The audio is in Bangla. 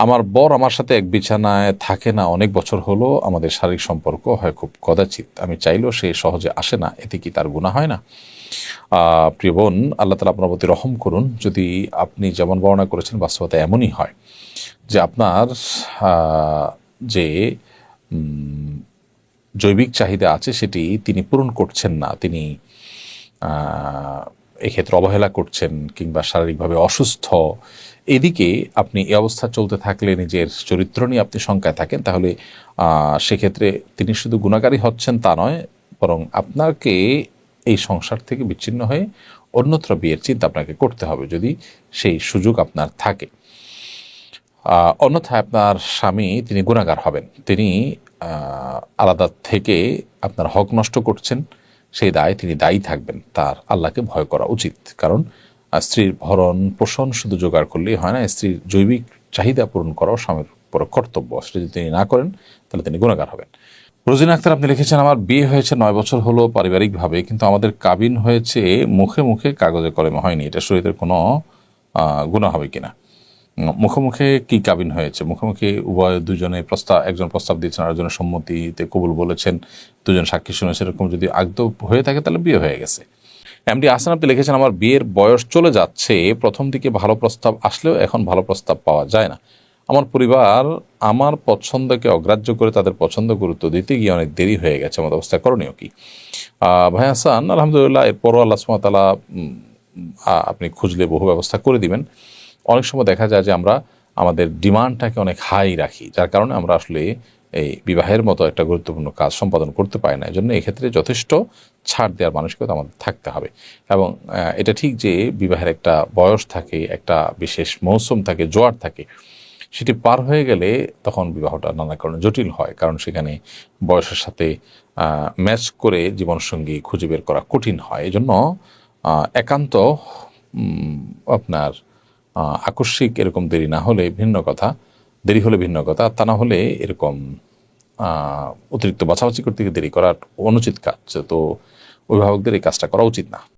আমার বর আমার সাথে এক বিছানায় থাকে না, অনেক বছর হলো। আমাদের শারীরিক সম্পর্ক হয় খুব কদাচিৎ। আমি চাইলেও সে সহজে আসে না, এতে কি তার গুনাহ হয় না? প্রিয় বোন, আল্লাহ তাআলা আপনার প্রতি রহম করুন। যদি আপনি যেমন বর্ণনা করেছেন বাস্তবতা এমনই হয় যে আপনার যে উম, জৈবিক চাহিদা আছে সেটি তিনি পূরণ করছেন না, তিনি এক্ষেত্রে অবহেলা করছেন কিংবা শারীরিকভাবে অসুস্থ, এদিকে আপনি এই অবস্থা চলতে থাকলে নিজের চরিত্র নিয়ে আপনি শঙ্কায় থাকেন, তাহলে সেক্ষেত্রে তিনি শুধু গুণাকারী হচ্ছেন তা নয়, বরং আপনাকে এই সংসার থেকে বিচ্ছিন্ন হয়ে অন্যত্র বিয়ের চিন্তা আপনাকে করতে হবে, যদি সেই সুযোগ আপনার থাকে। অন্যথায় আপনার স্বামী তিনি গুণাগার হবেন, তিনি আলাদা থেকে আপনার হক নষ্ট করছেন, সেই দায় তিনি দায়ী থাকবেন। তার আল্লাহকে ভয় করা উচিত। কারণ স্ত্রীর ভরণ পোষণ শুধু জোগাড় করলেই হয় না, স্ত্রীর জৈবিক চাহিদা পূরণ করাও স্বামীর উপর কর্তব্য। সেটা যদি তিনি না করেন তাহলে তিনি গুণাগার হবেন। রোজিনা আক্তার, আপনি লিখেছেন, আমার বিয়ে হয়েছে 9 বছর হলো পারিবারিকভাবে, কিন্তু আমাদের কাবিন হয়েছে মুখে মুখে, কাগজে কলমে হয়নি। এটা শরীয়তের কোনো গুনাহ হবে কিনা? মুখোমুখি কি কাবিন হয়েছে? মুখোমুখি উভয় দুজনে প্রস্তাব, একজন প্রস্তাব দিয়েছেন আর একজনের সম্মতিতে কবুল বলেছেন, দুজন সাক্ষী শুনেছে, এরকম যদি আদৌ হয়ে থাকে তাহলে বিয়ে হয়ে গেছে। এমডি আহসান, আপনি লিখেছেন, আমার বিয়ের বয়স চলে যাচ্ছে, প্রথম দিকে ভালো প্রস্তাব আসলেও এখন ভালো প্রস্তাব পাওয়া যায় না। আমার পরিবার আমার পছন্দকে অগ্রাহ্য করে তাদের পছন্দ গুরুত্ব দিতে গিয়ে অনেক দেরি হয়ে গেছে। আমার অবস্থা করণীয় কি? ভাই হাসান, আলহামদুলিল্লাহ, এরপরও আল্লাহ সুবহানাহু ওয়া তাআলা আপনি খুঁজলে বহু ব্যবস্থা করে দিবেন। অনেক সময় দেখা যায় যে আমরা আমাদের ডিমান্ডটাকে অনেক হাই রাখি, যার কারণে আমরা আসলে এই বিবাহের মতো একটা গুরুত্বপূর্ণ কাজ সম্পাদন করতে পারি না। এই জন্য এক্ষেত্রে যথেষ্ট ছাড় দেওয়ার মানসিকতা আমাদের থাকতে হবে। এবং এটা ঠিক যে বিবাহের একটা বয়স থাকে, একটা বিশেষ মৌসুম থাকে, জোয়ার থাকে, সেটি পার হয়ে গেলে তখন বিবাহটা নানা কারণে জটিল হয়, কারণ সেখানে বয়সের সাথে ম্যাচ করে জীবনসঙ্গী খুঁজে বের করা কঠিন হয়। এই জন্য একান্ত আপনার আকস্মিক এরকম দেরি না হলে ভিন্ন কথা, দেরি হলে ভিন্ন কথা, তা না হলে এরকম অতিরিক্ত বাছাবাছি করতে গিয়ে দেরি করার অনুচিত কাজ। তো অভিভাবকদের এই কাজটা করা উচিত না।